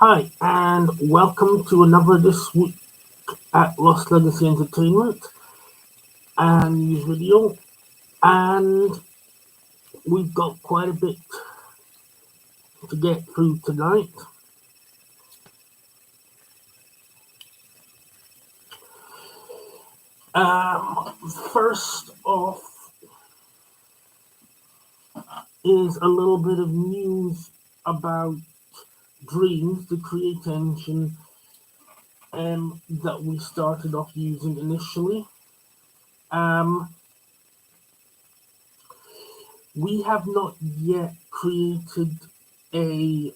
Hi, and welcome to another This Week at Lost Legacy Entertainment and news video. And we've got quite a bit to get through tonight. First off is a little bit of news about Dreams, the create engine that we started off using initially. Um, we have not yet created a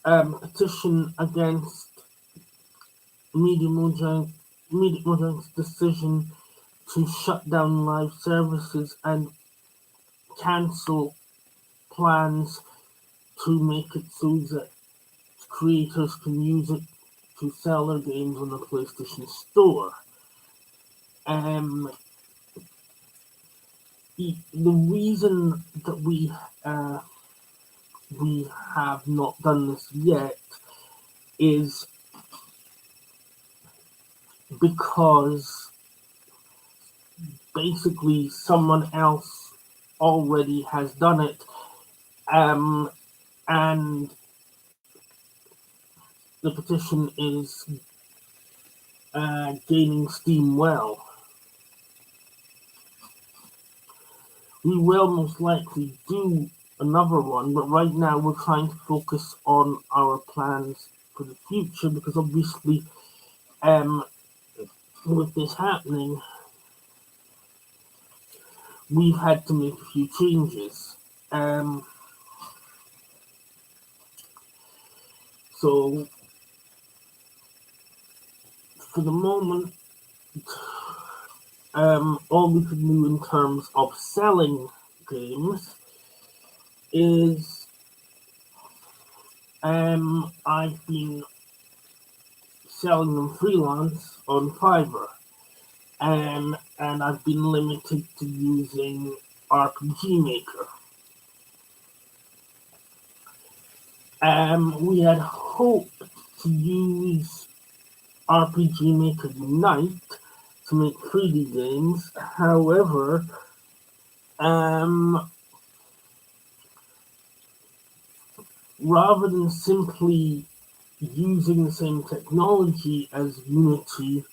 petition against Media Mojang's decision to shut down live services and cancel plans to make it so that creators can use it to sell their games on the PlayStation Store. Um, the reason that we have not done this yet is because basically someone else already has done it, and the petition is gaining steam well. We will most likely do another one, but right now we're trying to focus on our plans for the future because obviously, um, with this happening, we've had to make a few changes. So for the moment, all we can do in terms of selling games is I've been selling them freelance on Fiverr, and I've been limited to using RPG Maker. We had hoped to use RPG Maker Unite to make 3D games. However, rather than simply using the same technology as Unity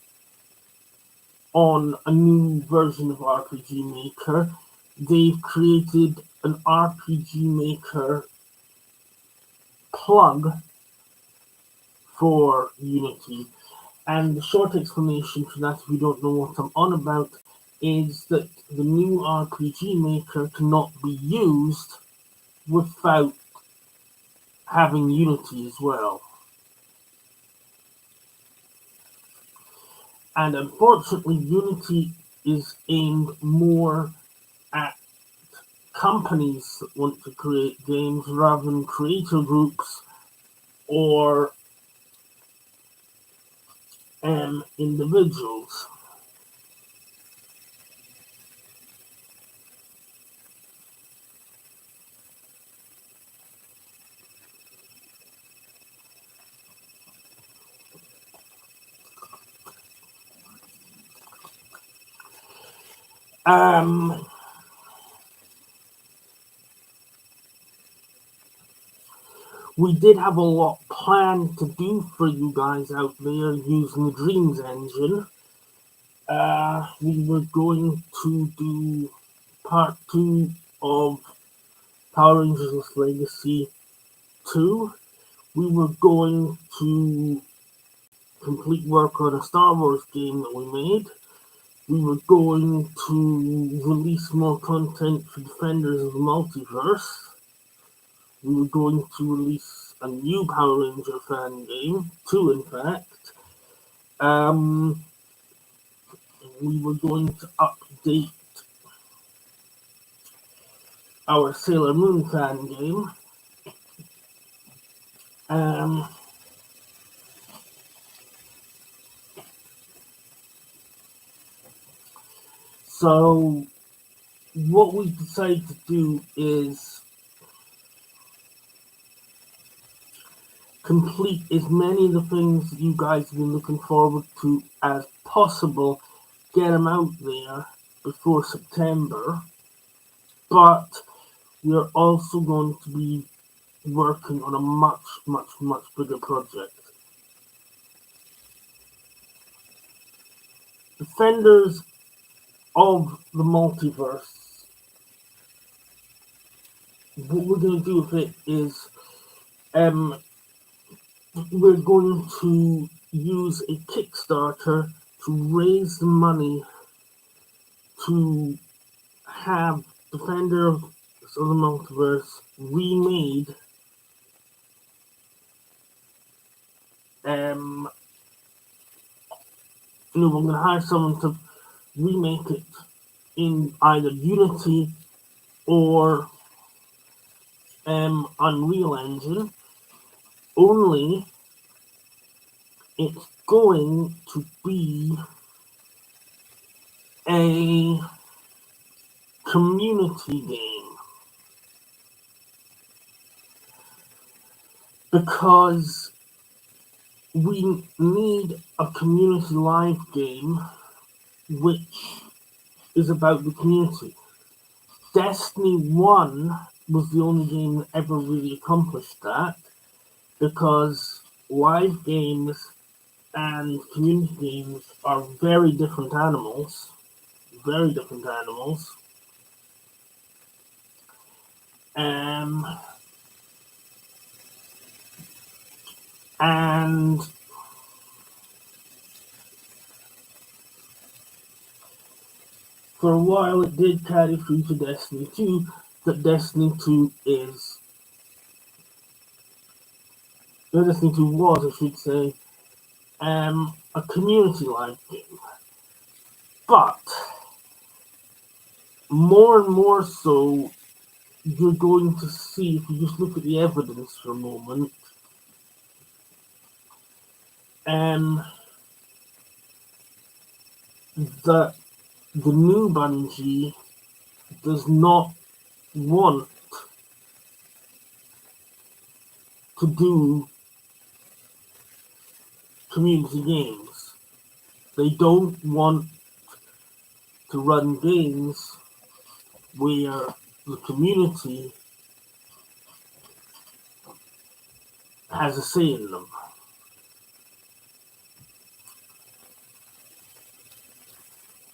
on a new version of RPG Maker, they've created an RPG Maker plug for Unity. And the short explanation for that, if you don't know what I'm on about, is that the new RPG Maker cannot be used without having Unity as well. And unfortunately, Unity is aimed more at companies that want to create games rather than creator groups or individuals. Um, we did have a lot planned to do for you guys out there using the Dreams engine. We were going to do part 2 of Power Rangers Lost Legacy 2. We were going to complete work on a Star Wars game that we made. We were going to release more content for Defenders of the Multiverse. We were going to release a new Power Ranger fan game, 2 in fact. We were going to update our Sailor Moon fan game. So what we decided to do is complete as many of the things that you guys have been looking forward to as possible, get them out there before September, but we're also going to be working on a much, much, much bigger project. Defenders of the Multiverse. What we're going to do with it is we're going to use a Kickstarter to raise the money to have Defender of the Multiverse remade. We're going to hire someone to remake it in either Unity or Unreal Engine. Only it's going to be a community game, because we need a community live game which is about the community. Destiny 1 was the only game that ever really accomplished that, because live games and community games are very different animals. Very different animals. And for a while it did carry through to Destiny 2, that Destiny 2 was, I should say, a community live game. But more and more so, you're going to see, if you just look at the evidence for a moment, that the new Bungie does not want to do community games. They don't want to run games where the community has a say in them.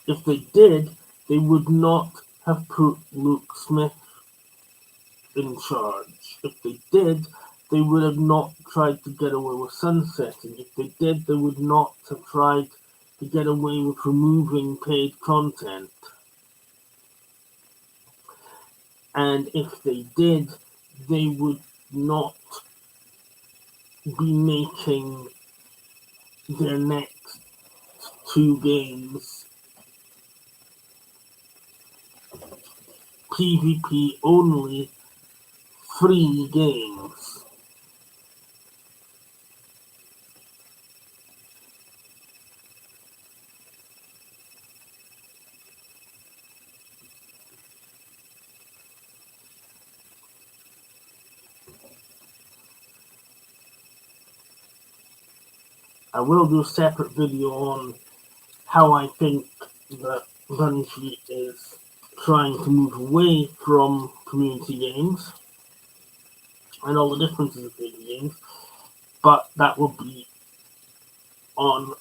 If they did, they would not have put Luke Smith in charge. If they did, they would have not tried to get away with sunsetting. If they did, they would not have tried to get away with removing paid content. And if they did, they would not be making their next 2 games PvP only free games. I will do a separate video on how I think that Bungie is trying to move away from community games and all the differences of video games, but that will be on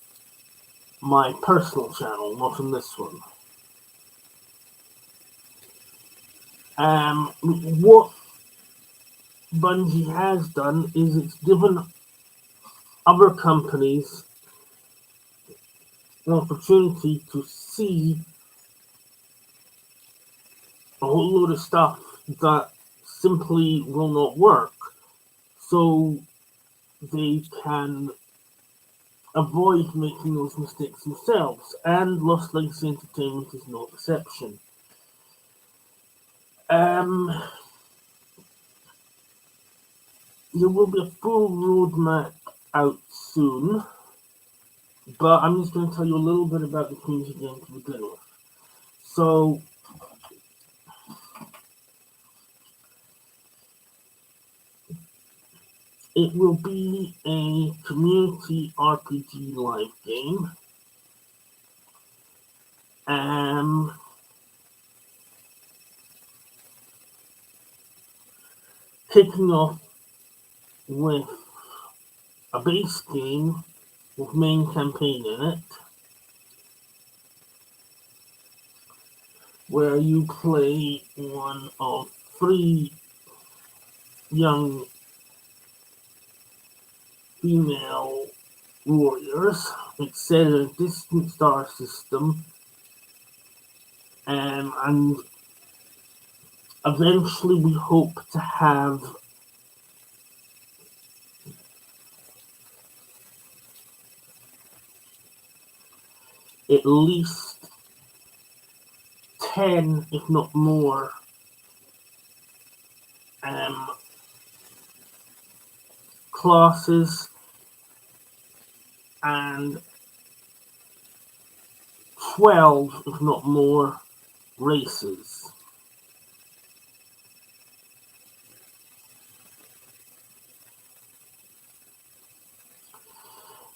my personal channel, not on this one. What Bungie has done is it's given other companies an opportunity to see a whole load of stuff that simply will not work, so they can avoid making those mistakes themselves, and Lost Legacy Entertainment is no exception. There will be a full roadmap out soon, but I'm just going to tell you a little bit about the community game to begin with. So, It will be a community RPG live game. Kicking off with a base game with main campaign in it, where you play one of 3 young female warriors. It's set in a distant star system, and eventually we hope to have at least 10, if not more, classes and 12, if not more, races.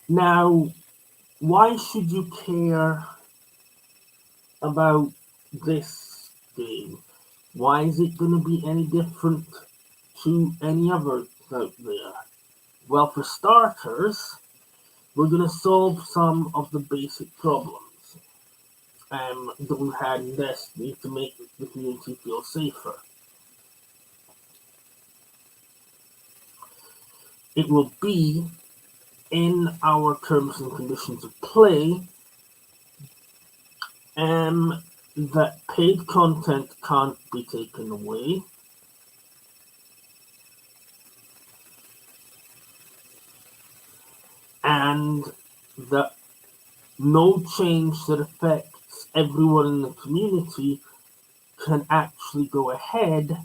Now, why should you care about this game? Why is it going to be any different to any other out there? Well, for starters, we're going to solve some of the basic problems that we had in Destiny to make the community feel safer. It will be in our terms and conditions of play that paid content can't be taken away. And that no change that affects everyone in the community can actually go ahead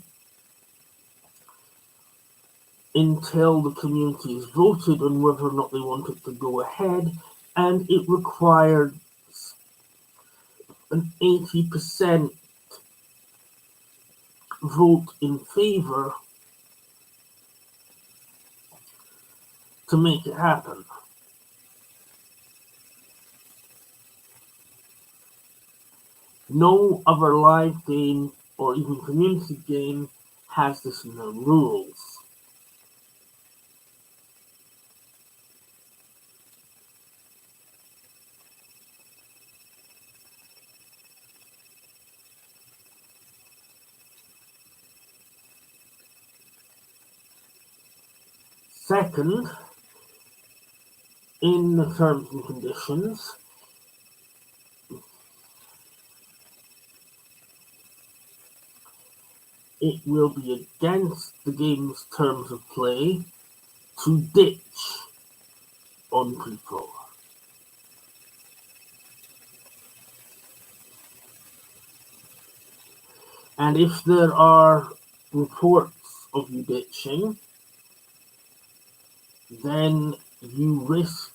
until the community has voted on whether or not they want it to go ahead, and it requires an 80% vote in favor to make it happen. No other live game or even community game has this in their rules. Second, in the terms and conditions, it will be against the game's terms of play to ditch on people. And if there are reports of you ditching, then you risk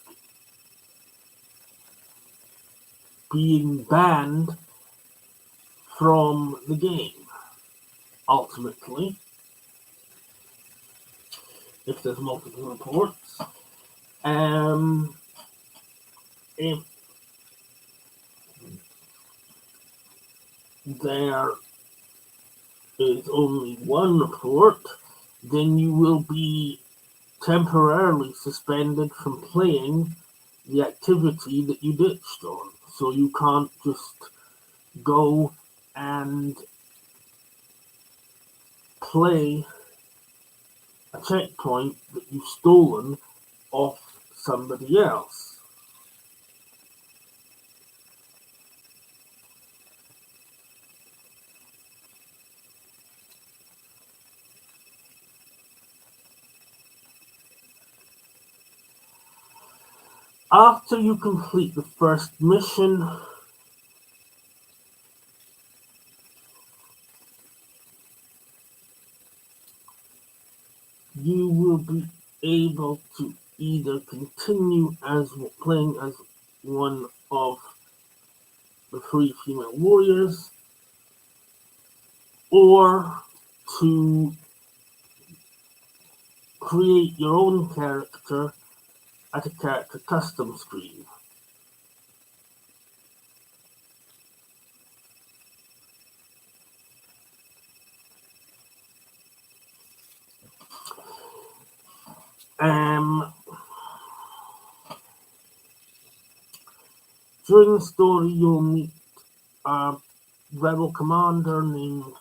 being banned from the game. Ultimately, if there's multiple reports, if there is only one report, then you will be temporarily suspended from playing the activity that you ditched on. So you can't just go and play a checkpoint that you've stolen off somebody else. After you complete the first mission, you will be able to either continue as playing as one of the 3 female warriors, or to create your own character at a character custom screen. During the story, you'll meet a rebel commander named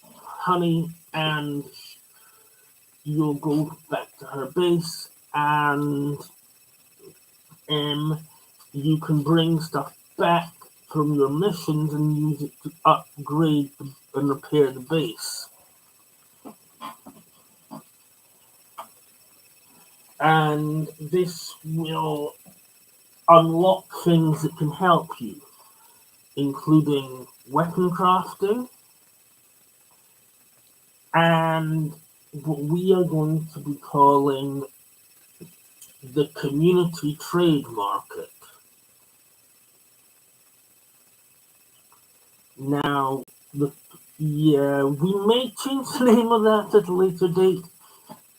Honey, and you'll go back to her base, and you can bring stuff back from your missions and use it to upgrade and repair the base. And this will unlock things that can help you, including weapon crafting and what we are going to be calling the community trade market. Now, we may change the name of that at a later date,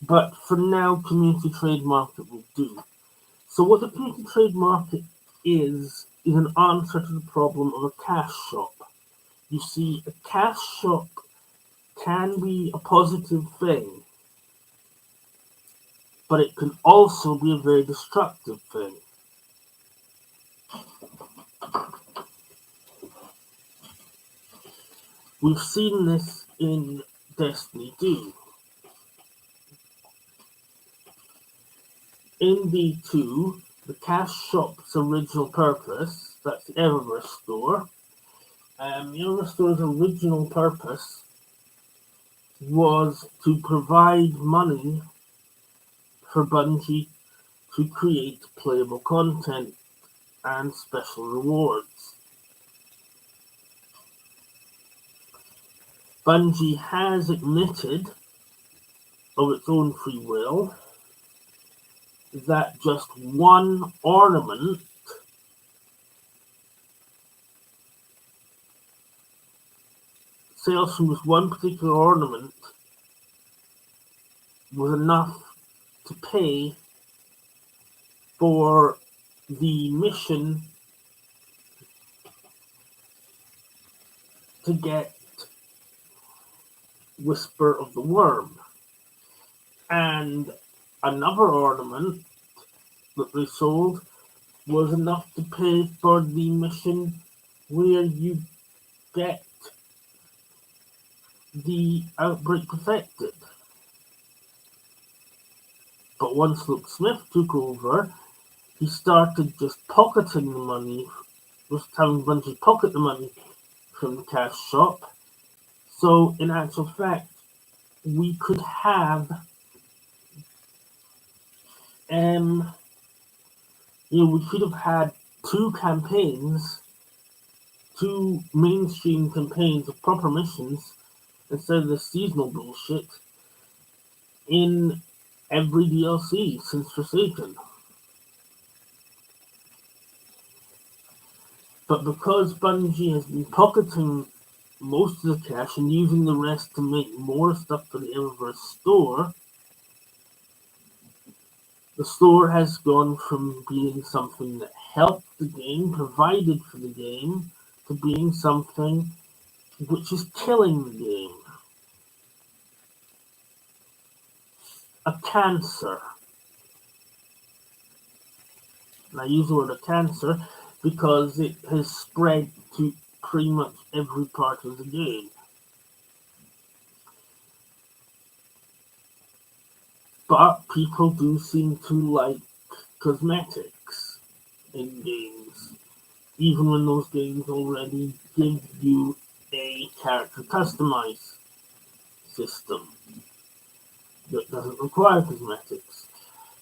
but for now, community trade market will do. So what the community trade market is an answer to the problem of a cash shop. You see, a cash shop can be a positive thing, but it can also be a very destructive thing. We've seen this in Destiny 2. In D2, the cash shop's original purpose, that's the Eververse store, the Eververse store's original purpose was to provide money for Bungie to create playable content and special rewards. Bungie has admitted, of its own free will, that just one ornament sales from just one particular ornament was enough to pay for the mission to get Whisper of the Worm. And another ornament that they sold was enough to pay for the mission where you get the Outbreak Perfected. But once Luke Smith took over, he started just pocketing the money, just having Bungie pocket the money from the cash shop. So, in actual fact, we could have, we could have had two mainstream campaigns of proper missions instead of this seasonal bullshit in every DLC since Forsaken. But because Bungie has been pocketing most of the cash and using the rest to make more stuff for the Eververse store, the store has gone from being something that helped the game, provided for the game, to being something which is killing the game. A cancer. And I use the word a cancer because it has spread to pretty much every part of the game. But people do seem to like cosmetics in games, even when those games already give you a character customize system that doesn't require cosmetics.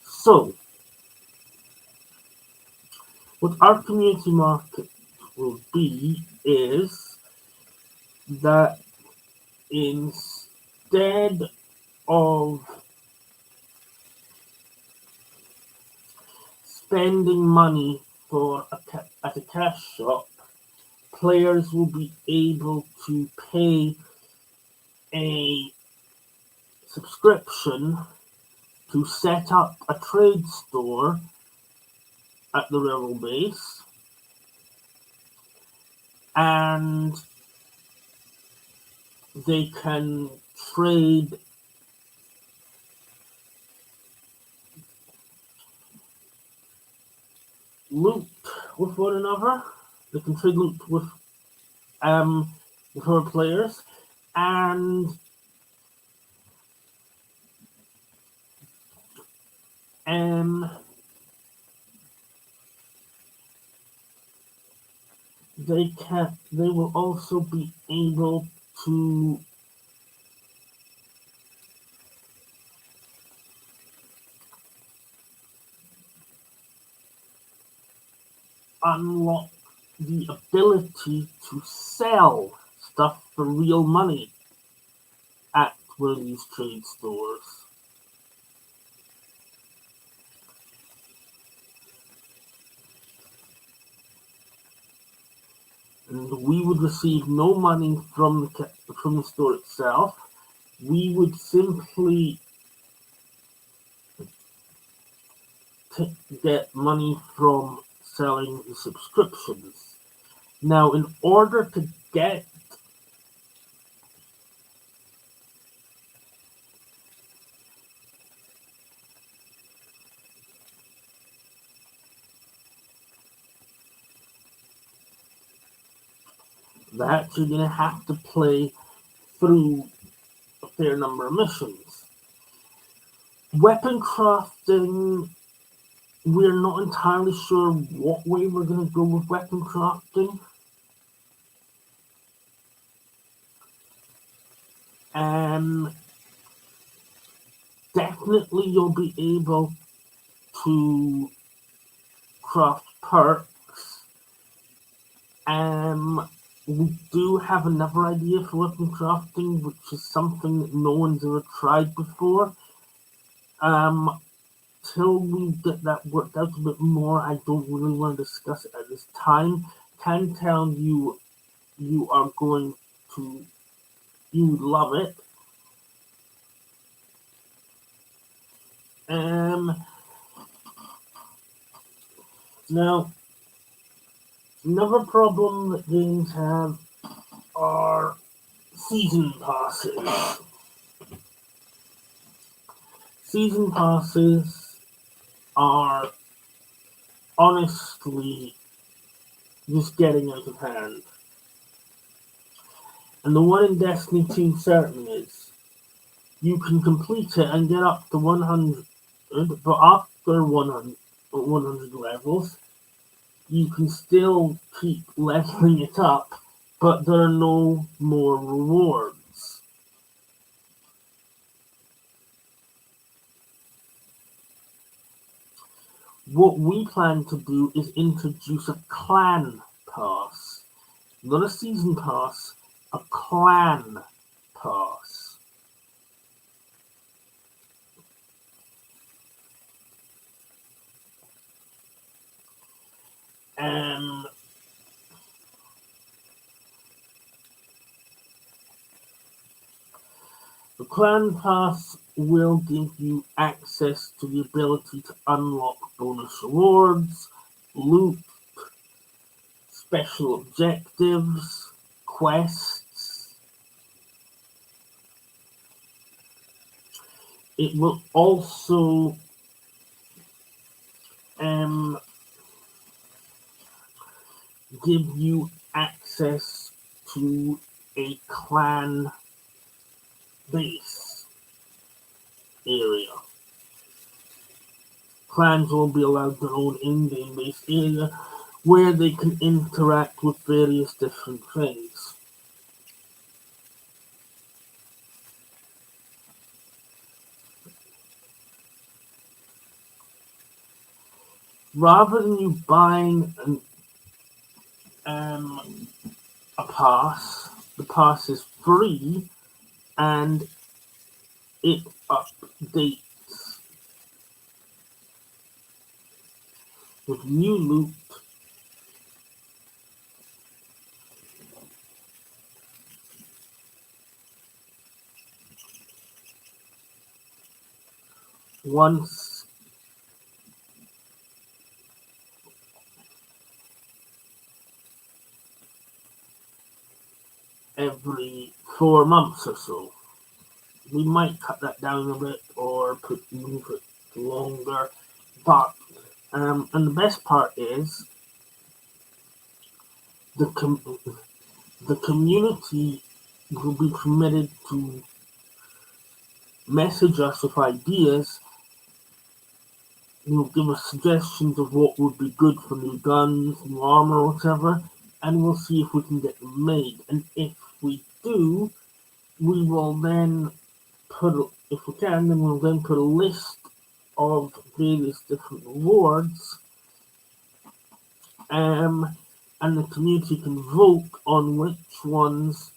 So, what our community market will be is that instead of spending money at a cash shop, players will be able to pay a subscription to set up a trade store at the rebel base, and they can trade loot with one another. They can trade loot with other players, and they will also be able to unlock the ability to sell stuff for real money at one of these trade stores. And we would receive no money from the store itself. We would simply get money from selling the subscriptions. Now, in order to get that, you're going to have to play through a fair number of missions. Weapon crafting, we're not entirely sure what way we're going to go with weapon crafting. Definitely you'll be able to craft perks. We do have another idea for weapon crafting, which is something that no one's ever tried before. Till we get that worked out a bit more, I don't really want to discuss it at this time. Can tell you, you are going to, you love it. Now, another problem that games have are season passes. Season passes are honestly just getting out of hand. And the one in Destiny 2 certainly is. You can complete it and get up to 100, but after 100 levels, you can still keep leveling it up, but there are no more rewards. What we plan to do is introduce a clan pass. Not a season pass, a clan pass. The clan pass will give you access to the ability to unlock bonus rewards, loot, special objectives, quests. It will also give you access to a clan base area. Clans will be allowed their own in-game base area where they can interact with various different things. Rather than you buying a pass, the pass is free and it updates with new loot once every 4 months or so. We might cut that down a bit or move it longer, but and the best part is the community will be permitted to message us with ideas. Give us suggestions of what would be good for new guns, new armor, whatever, and we'll see if we can get them made. And if we do, we will then if we can, then we'll then put a list of various different rewards, and the community can vote on which ones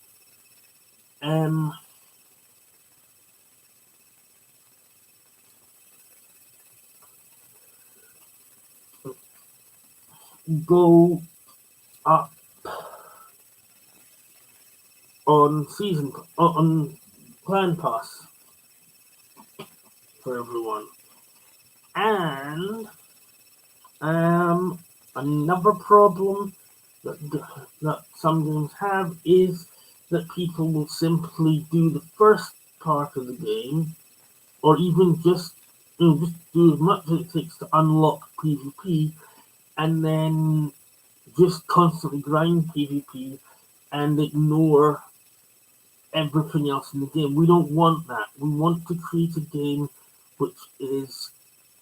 go up on Clan Pass for everyone. And another problem that some games have is that people will simply do the first part of the game, or even just do as much as it takes to unlock PvP, and then just constantly grind PvP and ignore everything else in the game. We don't want that. We want to create a game which is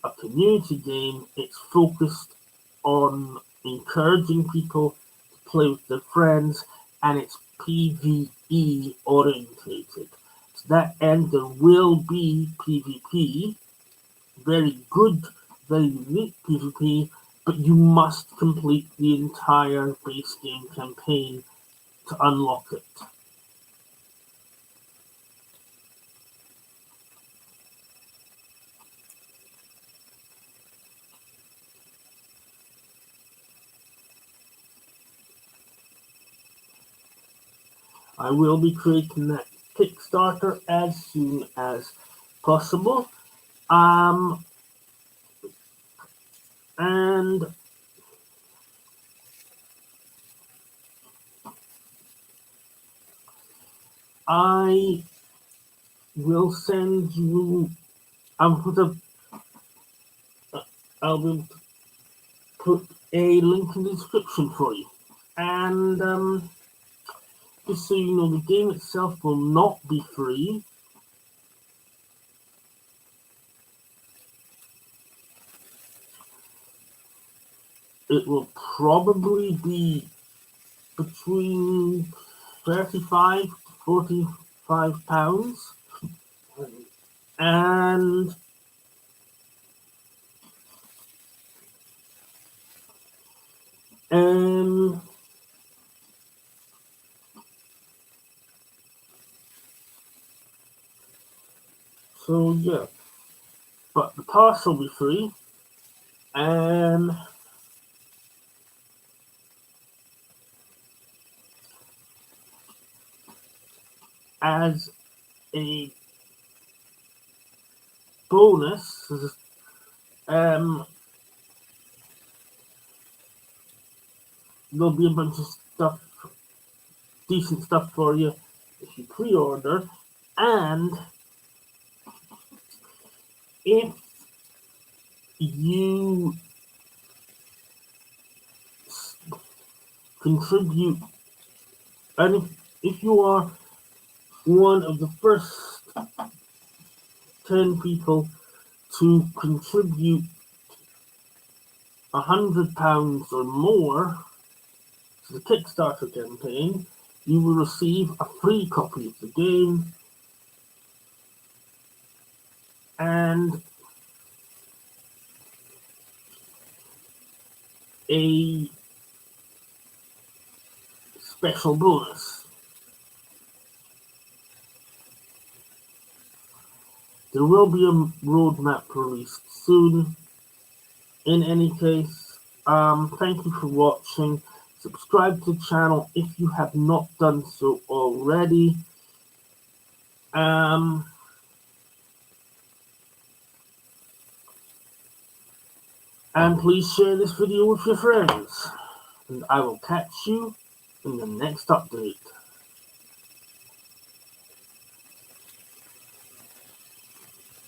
a community game. It's focused on encouraging people to play with their friends, and it's PvE orientated. To that end, there will be PvP, very good, very unique PvP, but you must complete the entire base game campaign to unlock it. I will be creating that Kickstarter as soon as possible. And I will send you. I'll be put a link in the description for you. And just so you know, the game itself will not be free. It will probably be between £35 to £45, and so yeah, but the pass will be free, and as a bonus, there'll be a bunch of stuff, decent stuff for you if you pre-order, and if you contribute, and if you are one of the first 10 people to contribute £100 or more to the Kickstarter campaign, you will receive a free copy of the game and a special bonus. There will be a roadmap released soon. In any case, thank you for watching. Subscribe to the channel if you have not done so already. And please share this video with your friends. And I will catch you in the next update.